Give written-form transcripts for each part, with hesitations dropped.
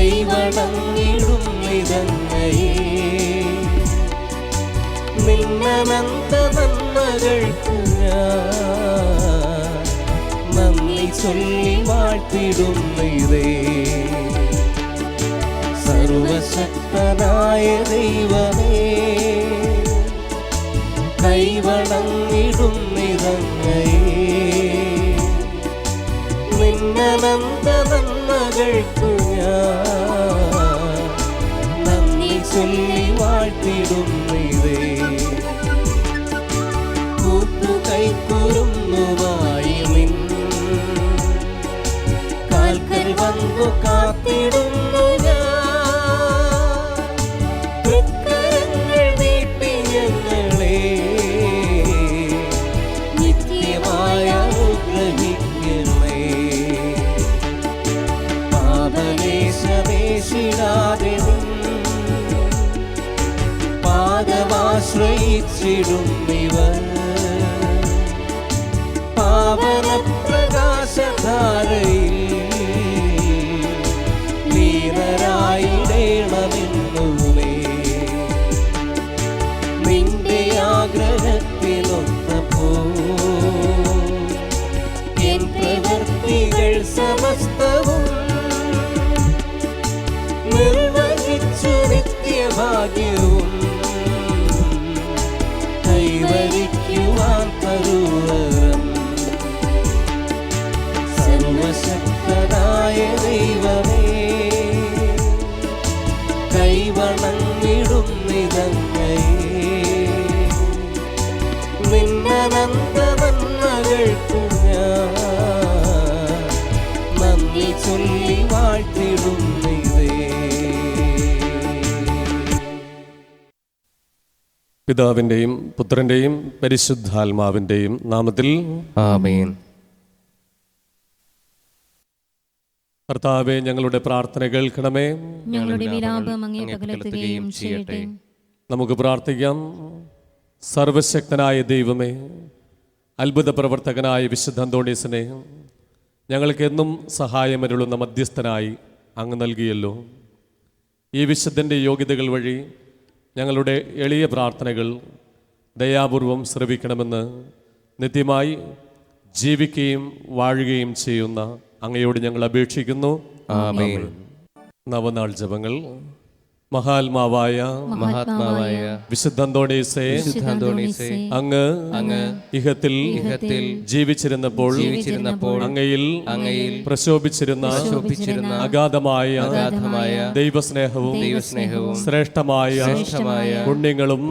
കൈവണങ്ങിടും നിതങ്ങയെ. നിന്നനന്ത നന്മകൾക്ക് ഞാൻ നന്ദി ചൊല്ലി വാഴ്ത്തിടുന്നതേ. സർവശക്തനായ ദൈവമേ, കൈവണങ്ങിടും നിതങ്ങയെ. നിന്നനന്ത നന്മകൾക്കു ഞാൻ നന്ദി ചൊല്ലി വാഴ്ത്തിടുന്നതേ. കൂട്ടുകൈക്കുറുന്നുമായി നിൻ കാൽക്കൽ വന്നു കാത്തിടുന്നു ഞാൻ. തൃക്കരങ്ങൾ നീട്ടി ഞങ്ങളെ നിത്യമായ അനുഗ്രഹിക്കണേ. പാപലേശമേശിടാതെ പാദമാശ്രയിച്ചിടുന്നിവർ പാവന പ്രകാശധാരയിൽ ലീനരായിടേണമെന്നുമേ. നിന്റെ ആഗ്രഹത്തിലൊത്തപ്പോ എൻ പ്രവൃത്തികൾ സമസ്തവും നിർവഹിച്ചു നിത്യഭാഗ്യവും കൈവരിക്കുവാൻ തരുവരം. സർവശക്തനായ ദൈവമേ, കൈവണങ്ങിടും നിതങ്ങയെ. നിന്നനന്ത നന്മകൾക്കു ഞാൻ നന്ദി ചൊല്ലി വാഴ്ത്തിടുന്നതേ. പിതാവിൻ്റെയും പുത്രൻ്റെയും പരിശുദ്ധാത്മാവിൻ്റെയും നാമത്തിൽ ആമേൻ. കർത്താവേ, ഞങ്ങളുടെ പ്രാർത്ഥന കേൾക്കണമേ. ഞങ്ങളുടെ വിലാപം അങ്ങേ പകലത്തുകയും ചെയ്യട്ടെ. നമുക്ക് പ്രാർത്ഥിക്കാം. സർവശക്തനായ ദൈവമേ, അത്ഭുത പ്രവർത്തകനായ വിശുദ്ധ അന്തോണീസിനെ ഞങ്ങൾക്ക് എന്നും സഹായമരുളുന്ന മധ്യസ്ഥനായി അങ്ങ് നൽകിയല്ലോ. ഈ വിശുദ്ധൻ്റെ യോഗ്യതകൾ വഴി ഞങ്ങളുടെ എളിയ പ്രാർത്ഥനകൾ ദയാപൂർവം ശ്രവിക്കണമെന്ന് നിത്യമായി ജീവിക്കുകയും വാഴുകയും ചെയ്യുന്ന അങ്ങയോട് ഞങ്ങൾ അപേക്ഷിക്കുന്നു. ആമേൻ. നവനാൾ ജപങ്ങൾ. മഹാത്മാവായ വിശുദ്ധ അന്തോണീസേ, അങ്ങ് ഇഹത്തിൽ ജീവിച്ചിരുന്നപ്പോൾ അങ്ങയിൽ പ്രശോഭിച്ചിരുന്ന അഗാധമായ ദൈവസ്നേഹവും ശ്രേഷ്ഠമായ പുണ്യങ്ങളും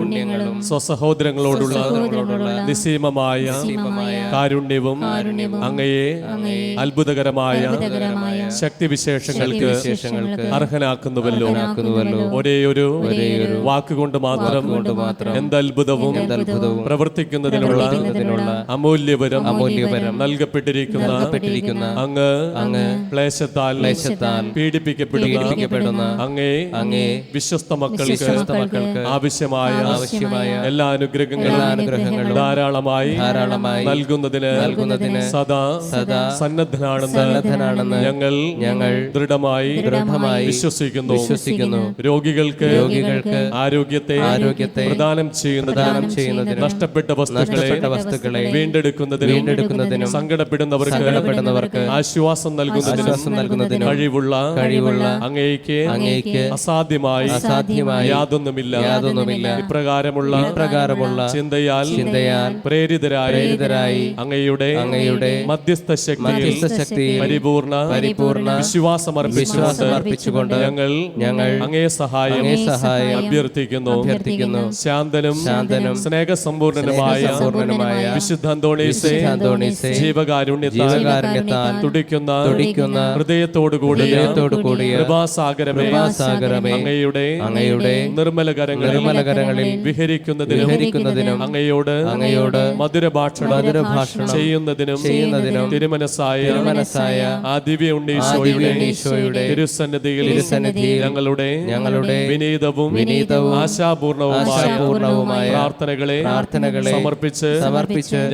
സ്വസഹോദരങ്ങളോടുള്ള നിസ്സീമമായ കാരുണ്യവും അങ്ങയെ അത്ഭുതകരമായ ശക്തിവിശേഷങ്ങൾക്ക് അർഹനാക്കുന്നുവല്ലോ. ഒരേയൊരു വാക്കുകൊണ്ട് മാത്രം എന്തത്ഭുതവും പ്രവർത്തിക്കുന്നതിനുള്ള അമൂല്യവരം നൽകപ്പെട്ടിരിക്കുന്ന അങ്ങ് ക്ലേശത്താൽ പീഡിപ്പിക്കപ്പെടുന്ന അങ്ങേ വിശ്വസ്ത മക്കൾക്ക് ആവശ്യമായ എല്ലാ അനുഗ്രഹങ്ങളും ധാരാളമായി നൽകുന്നതിന് സദാ സന്നദ്ധനാണെന്ന് ഞങ്ങൾ ദൃഢമായി വിശ്വസിക്കുന്നു. രോഗികൾക്ക് ആരോഗ്യത്തെ പ്രദാനം ചെയ്യുന്നതിന് നഷ്ടപ്പെട്ട വസ്തുക്കളെ വീണ്ടെടുക്കുന്നതിനും സങ്കടപ്പെടുന്നവർക്ക് ആശ്വാസം നൽകുന്നതിനും കഴിവുള്ള അങ്ങേക്ക് അസാധ്യമായി യാതൊന്നുമില്ല. ഇപ്രകാരമുള്ള ചിന്തയാൽ പ്രേരിതരായി അങ്ങയുടെ മധ്യസ്ഥ ശക്തിയിൽ പരിപൂർണ വിശ്വാസമർപ്പിച്ചുകൊണ്ട് ഞങ്ങൾ അങ്ങേ സഹായം അഭ്യർത്ഥിക്കുന്നു. ശാന്തനും സ്നേഹസമ്പൂർണനുമായ വിശുദ്ധ അന്തോണീസേ, ജീവകാരുണ്യത്താൽ തുടിക്കുന്ന ഹൃദയത്തോടുകൂടിയ കൃപാസാഗരമേ, അങ്ങയുടെ നിർമ്മല കരങ്ങളിൽ വിഹരിക്കുന്നതിനും അങ്ങയോട് മധുരഭാഷണം ചെയ്യുന്നതിനും തിരുമനസ്സായ ആ ദിവ്യ ഉണ്ണീശോയുടെ തിരുസന്നിധിയിൽ ഞങ്ങളുടെ വിനീതവും ആശാപൂർണവുമായ പ്രാർത്ഥനകളെ സമർപ്പിച്ച്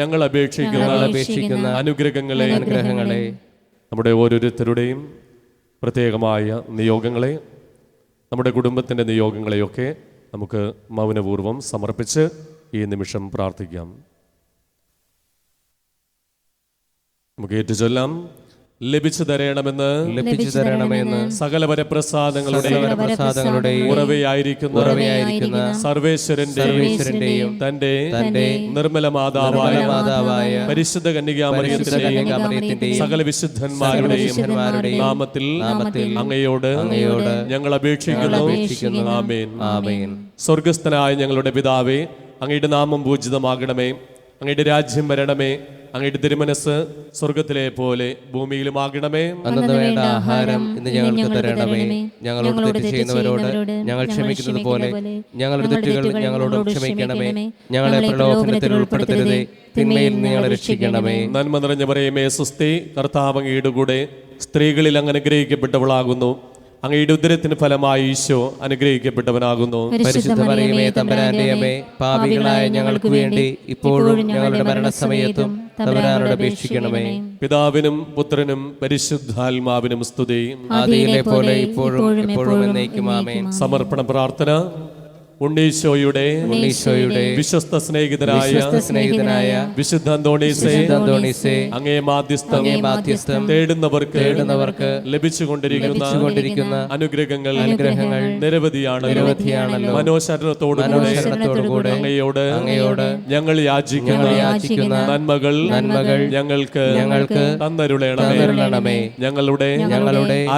ഞങ്ങൾ അപേക്ഷിക്കുന്ന അനുഗ്രഹങ്ങളെ നമ്മുടെ ഓരോരുത്തരുടെയും പ്രത്യേകമായ നിയോഗങ്ങളെ, നമ്മുടെ കുടുംബത്തിൻ്റെ നിയോഗങ്ങളെയൊക്കെ നമുക്ക് മൗനപൂർവ്വം സമർപ്പിച്ച് ഈ നിമിഷം പ്രാർത്ഥിക്കാം. നമുക്ക് ഏറ്റുചൊല്ലാം. ലഭിച്ചു തരണമെന്ന് സകല വരപ്രസാദങ്ങളുടെയും ഉറവയായിരിക്കുന്ന സർവേശ്വരന്റെയും തന്റെ നിർമ്മല മാതാവായ പരിശുദ്ധ കന്യകാമറിയത്തിന്റെയും സകല വിശുദ്ധന്മാരുടെയും നാമത്തിൽ അങ്ങയോട് ഞങ്ങൾ അപേക്ഷിക്കുന്നു. ആമേൻ. സ്വർഗസ്ഥനായ ഞങ്ങളുടെ പിതാവേ, അങ്ങയുടെ നാമം പൂജിതമാകണമേ, അങ്ങയുടെ രാജ്യം വരണമേ, അങ്ങയുടെ തിരുമനസ് സ്വർഗത്തിലെ പോലെ ഭൂമിയിലുമാകണമേ. അന്നു വേണ്ട ആഹാരം ഇന്ന് ഞങ്ങൾക്ക് തരണമേ. ഞങ്ങളോട് തെറ്റ് ചെയ്യുന്നവരോട് ഞങ്ങൾ ക്ഷമിക്കുന്നത് പോലെ ഞങ്ങളുടെ തെറ്റുകൾ ഞങ്ങളോട് ക്ഷമിക്കണമേ. ഞങ്ങളെ പ്രലോഭനത്തിൽ ഉൾപ്പെടുത്തരുതേ, തിന്മയിൽ നിന്ന് ഞങ്ങളെ രക്ഷിക്കണമേ. നന്മ നിറഞ്ഞ മറിയമേ സ്വസ്തി, കർത്താവ് അങ്ങയുടെ കൂടെ സ്ത്രീകളിൽ അങ്ങ് അനുഗ്രഹിക്കപ്പെട്ടവളാകുന്നു. അങ്ങയുടെ ഉദരത്തിന് ഫലമായി ഈശോ അനുഗ്രഹിക്കപ്പെട്ടവനാകുന്നു. പരിശുദ്ധ മറിയമേ തമ്പുരാന്റെ അമ്മേ, പാപികളായ ഞങ്ങൾക്ക് വേണ്ടി ഇപ്പോഴും ഞങ്ങളുടെ മരണസമയത്തും തമ്പുരാനോട് അപേക്ഷിക്കണമേ. പിതാവിനും പുത്രനും പരിശുദ്ധാത്മാവിനും സ്തുതി. ആദിയിലെ പോലെ ഇപ്പോഴും എപ്പോഴും എന്നേക്കും ആമേൻ. സമർപ്പണ പ്രാർത്ഥന. ഉണ്ണീശോയുടെ വിശ്വസ്ത സ്നേഹിതനായ വിശുദ്ധ അന്തോണീസേ, അങ്ങേ മാധ്യസ്ഥം തേടുന്നവർക്ക് ലഭിച്ചുകൊണ്ടിരിക്കുന്ന അനുഗ്രഹങ്ങൾ നിരവധിയാണല്ലോ. മനോശരണത്തോടുകൂടെ അങ്ങയോട് ഞങ്ങൾ യാചിക്കുന്ന നന്മകൾ ഞങ്ങൾക്ക് തന്നരുളണമേ. ഞങ്ങളുടെ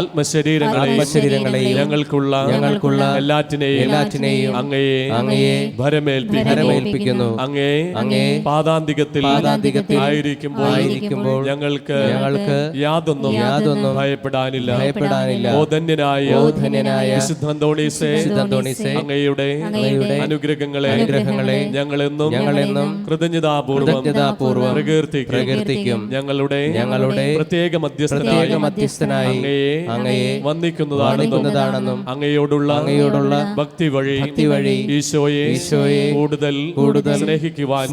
ആത്മശരീരങ്ങളെയും ഞങ്ങൾക്കുള്ള എല്ലാറ്റിനെയും അങ്ങയെ ഭരമേൽപ്പിക്കുന്നു. അങ്ങേ പാദാന്തികത്തിൽ ആയിരിക്കുമ്പോൾ ഞങ്ങൾക്ക് യാതൊന്നും ഭയപ്പെടാനില്ല. ഓ ധന്യനായ വിശുദ്ധ അന്തോണീസേ, അങ്ങയുടെ അനുഗ്രഹങ്ങളെ ഞങ്ങളെന്നും കൃതജ്ഞതാപൂർവം പ്രകീർത്തിക്കും. ഞങ്ങളുടെ പ്രത്യേക മധ്യസ്ഥനായി അങ്ങയെ വന്ദിക്കുന്നതാണെന്നും അങ്ങയോടുള്ള ഭക്തി വഴി ഈശോയെ കൂടുതൽ സ്നേഹിക്കുവാൻ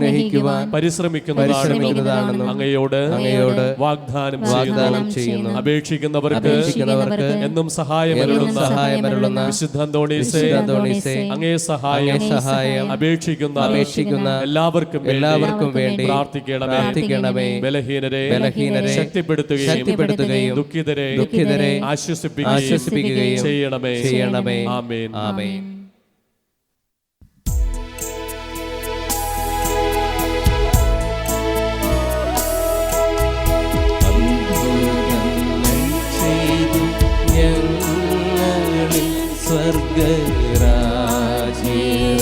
പരിശ്രമിക്കുന്നതാണെന്നും അങ്ങയോട് വാഗ്ദാനം ചെയ്യുന്നു. അപേക്ഷിക്കുന്നവർക്ക് എന്നും സഹായമരുളുന്ന വിശുദ്ധ അന്തോണീസേ, അങ്ങേ സഹായം അപേക്ഷിക്കുന്ന എല്ലാവർക്കും വേണ്ടി പ്രാർത്ഥിക്കണമേ. ബലഹീനരെ ശക്തിപ്പെടുത്തുകയും ദുഃഖിതരെ ആശ്വസിപ്പിക്കുകയും ചെയ്യണമേ. ആമേൻ. സ്വർഗരാജ്യം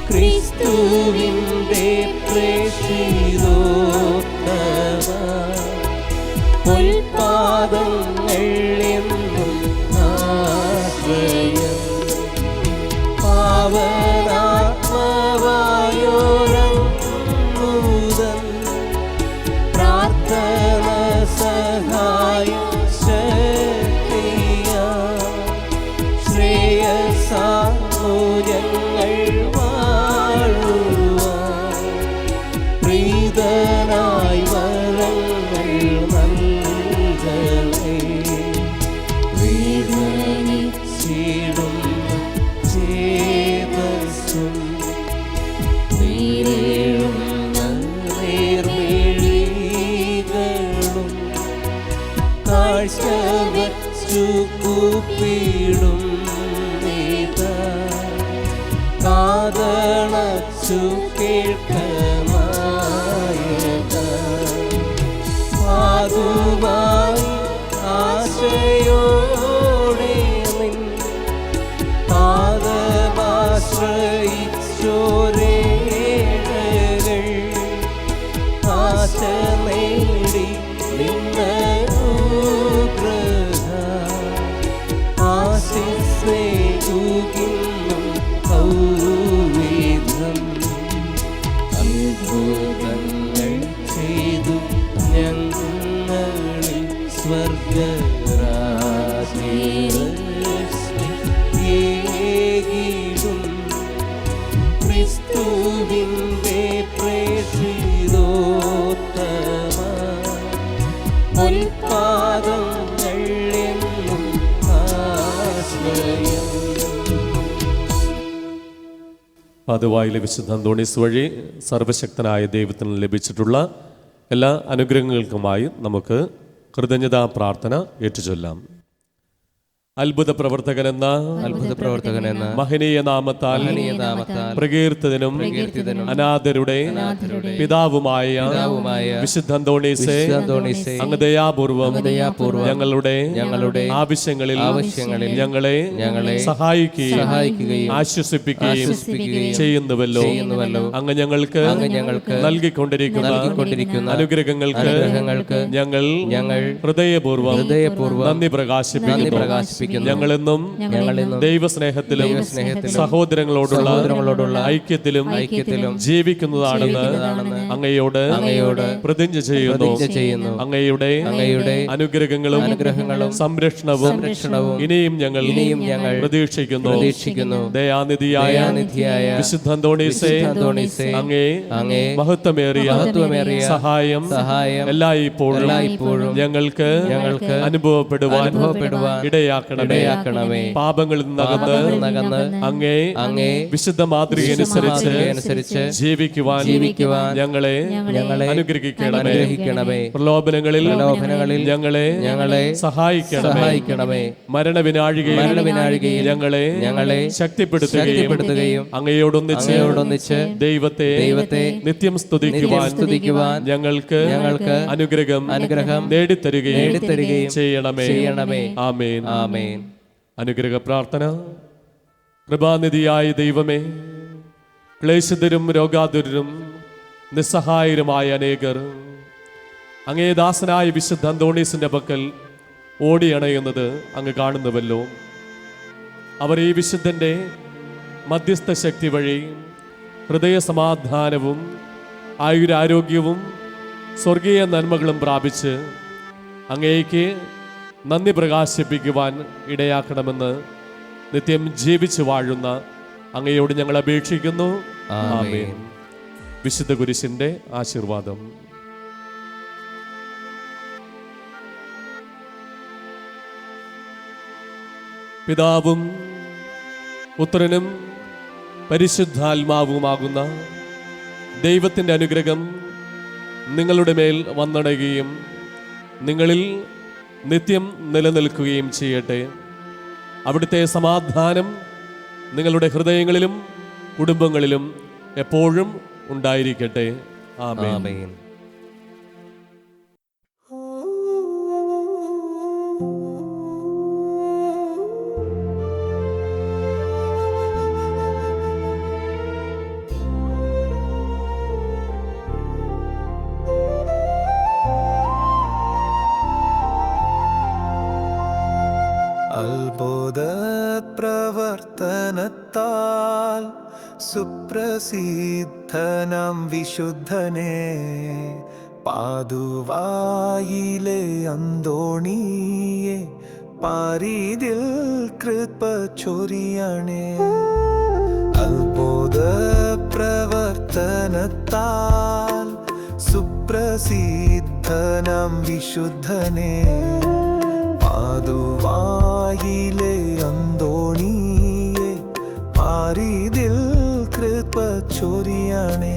ക്രിസ്തുവിന്റെ പ്രേക്ഷിതോത്തമ ഉൽപാദങ്ങൾ എന്നും ആശ്രയം പാവനാത്മവായോരൂതൻ പ്രാർത്ഥന സഹായം ശ്രേയസാമൂല്യങ്ങൾ വാഴുവാൻ പ്രീതനായി വരങ്ങൾ നൽകണേ. വേദനിച്ചിടും ചേതസ്സും നീരേഴുന്ന നേർമിഴികളും കാഴ്ച വച്ചു കൂപ്പിടും കാതളച്ചു കേൾക്കമായക പാതുവായി ആശയോടെ നിൻ പാദമാശ്രയിച്ചോരേഴകൾ ആശ നേടി നിന്നനുഗ്രഹ ആശിസ്നേഹിക്കുന്നു ൗവിധം അത്ഭുതങ്ങൾ ചെയ്തു ഞങ്ങളിൽ സ്വർഗരാജ്യം ക്രിസ്തുവിന്റെ പ്രേക്ഷിതോത്തമ പൊൽപാദങ്ങൾ എന്നും ആശ്രയം. പാതുവായിലെ വിശുദ്ധ അന്തോണീസ് വഴി സർവശക്തനായ ദൈവത്തിന് ലഭിച്ചിട്ടുള്ള എല്ലാ അനുഗ്രഹങ്ങൾക്കുമായി നമുക്ക് കൃതജ്ഞതാ പ്രാർത്ഥന ഏറ്റുചൊല്ലാം. അത്ഭുത പ്രവർത്തകനെന്ന മഹനീയ നാമത്താൽ പ്രകീർത്തിതനും അനാഥരുടെ പിതാവുമായ വിശുദ്ധ അന്തോണീസേ, അങ്ങ് ദയാപൂർവം ഞങ്ങളുടെ ആവശ്യങ്ങളിൽ ഞങ്ങളെ സഹായിക്കുകയും ആശ്വസിപ്പിക്കുകയും ചെയ്യുന്നുവല്ലോ. അങ്ങ് ഞങ്ങൾക്ക് നൽകിക്കൊണ്ടിരിക്കുന്ന അനുഗ്രഹങ്ങൾക്ക് ഞങ്ങൾ ഹൃദയപൂർവ്വം നന്ദി പ്രകാശിപ്പിക്കുന്നു. ഞങ്ങളെന്നും ദൈവസ്നേഹത്തിലും സഹോദരങ്ങളോടുള്ള ഐക്യത്തിലും ജീവിക്കുന്നതാണെന്ന് അങ്ങയോട് പ്രതിജ്ഞ ചെയ്യുന്നു. അങ്ങയുടെ അനുഗ്രഹങ്ങളും സംരക്ഷണവും ഇനിയും ഞങ്ങൾ പ്രതീക്ഷിക്കുന്നു. ദയാനിധിയായ വിശുദ്ധ അന്തോണീസേ, അങ്ങേ മഹത്വമേറിയ സഹായം എല്ലായ്പ്പോഴും ഞങ്ങൾക്ക് അനുഭവപ്പെടുവാൻ ഇടയാക്കണമേ. പാപങ്ങളിൽ നിന്നകന്ന് അങ്ങേ വിശുദ്ധ മാതൃകയനുസരിച്ച് ജീവിക്കുവാൻ ഞങ്ങളെ അനുഗ്രഹിക്കണമേ. പ്രലോഭനങ്ങളിൽ ഞങ്ങളെ സഹായിക്കണമേ. മരണവിനാഴികയിൽ ഞങ്ങളെ ശക്തിപ്പെടുത്തുകയും അങ്ങയോടൊന്നിച്ച് ദൈവത്തെ നിത്യം സ്തുതിക്കുവാൻ ഞങ്ങൾക്ക് അനുഗ്രഹം നേടിത്തരുകയും ചെയ്യണമേ. ആമേൻ. അനുഗ്രഹ പ്രാർത്ഥന. കൃപാനിധിയായ ദൈവമേ, ക്ലേശിതരും രോഗാതുരരും നിസ്സഹായരുമായ അനേകർ അങ്ങേ ദാസനായ വിശുദ്ധ അന്തോണീസിന്റെ പക്കൽ ഓടിയണയുന്നത് അങ്ങ് കാണുന്നുവല്ലോ. അവർ ഈ വിശുദ്ധന്റെ മധ്യസ്ഥ ശക്തി വഴി ഹൃദയ സമാധാനവും ആയുരാരോഗ്യവും സ്വർഗീയ നന്മകളും പ്രാപിച്ച് അങ്ങേക്ക് നന്ദി പ്രകാശിപ്പിക്കുവാൻ ഇടയാക്കണമെന്ന് നിത്യം ജീവിച്ചു വാഴുന്ന അങ്ങയോട് ഞങ്ങൾ അപേക്ഷിക്കുന്നു. ആമേൻ. വിശുദ്ധ കുരിശിന്റെ ആശീർവാദം. പിതാവും പുത്രനും പരിശുദ്ധാത്മാവുമാകുന്ന ദൈവത്തിൻ്റെ അനുഗ്രഹം നിങ്ങളുടെ മേൽ വന്നടയുകയും നിങ്ങളിൽ നിത്യം നിലനിൽക്കുകയും ചെയ്യട്ടെ. അവിടുത്തെ സമാധാനം നിങ്ങളുടെ ഹൃദയങ്ങളിലും കുടുംബങ്ങളിലും എപ്പോഴും ഉണ്ടായിരിക്കട്ടെ. ആമേൻ. അത്ഭുത പ്രവർത്തനത്താൽ സുപ്രസിദ്ധനാം വിശുദ്ധനെ പാതുവായിലെ അന്തോണിയെ പാരിതിൽ കൃപ ചൊരിയണേ. അത്ഭുത പ്രവർത്തനത്താൽ സുപ്രസിദ്ധനാം വിശുദ്ധനെ പാതുവായിലെ അന്തോണിയെ പാരിതിൽ കൃപ ചൊരിയണേ.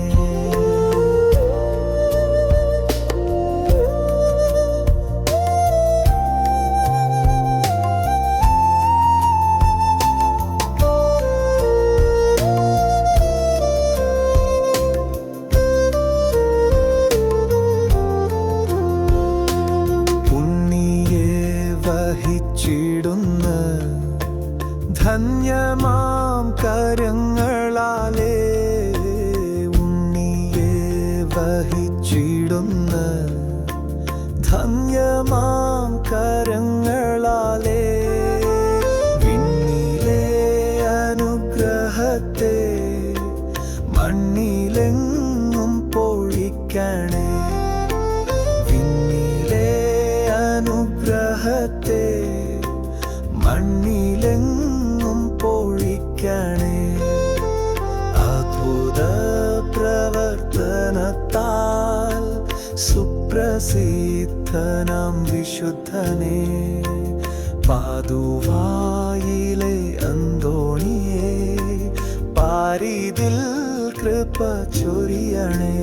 ധന്യമാം കരങ്ങളാലേ ഉണ്ണിയെ വഹിച്ചിടുന്ന ധന്യമാം കരങ്ങളാലേ വിണ്ണിലെ അനുഗ്രഹത്തെ മണ്ണിലെങ്ങും പൊഴിക്കണേ. വിണ്ണിലെ അനുഗ്രഹത്തെ മണ്ണിലെങ്ങും പൊഴിക്കണേ. അത്ഭുത പ്രവർത്തനത്താൽ സുപ്ര സുപ്രസിദ്ധനാം വിശുദ്ധനെ പാതുവായിലെ അന്തോണിയെ പാരിതിൽ കൃപ ചൊരിയണേ.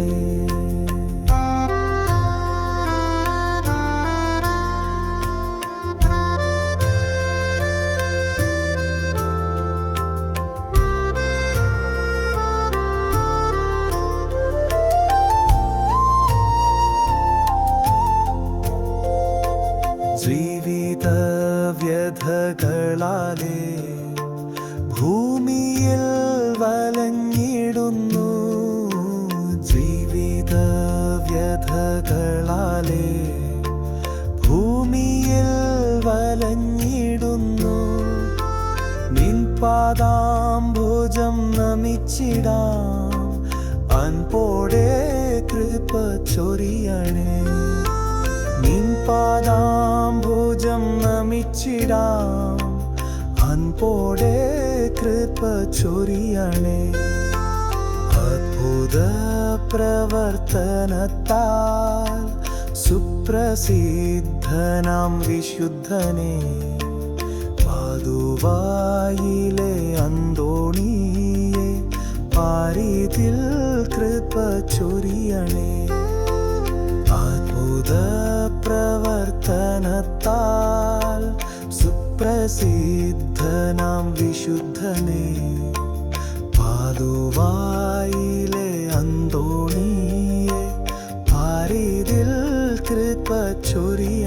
ജീവിത വ്യഥകളാലേ ഭൂമിയിൽ വലഞ്ഞിടുന്നു. ജീവിത വ്യഥകളാലേ ഭൂമിയിൽ വലഞ്ഞിടുന്നു. നിൻ പാദാംബുജം നമിച്ചിടാം, അൻപോടെ കൃപ ചൊരിയണേ. നിൻ പാദാംബുജം നമിച്ചിടാം, അൻപോടെ കൃപ ചൊരിയണേ. അത്ഭുത പ്രവർത്തനത്താൽ സുപ്രസിദ്ധനാം വിശുദ്ധനെ പാതുവായിലെ അന്തോണിയെ പാരിതിൽ കൃപ ചൊരിയണേ. അത്ഭുത പ്രവർത്തനത്താൽ സുപ്രസിദ്ധനാം വിശുദ്ധനെ പാതുവായിലെ അന്തോണിയെ പാരിതിൽ കൃപ ചൊരിയ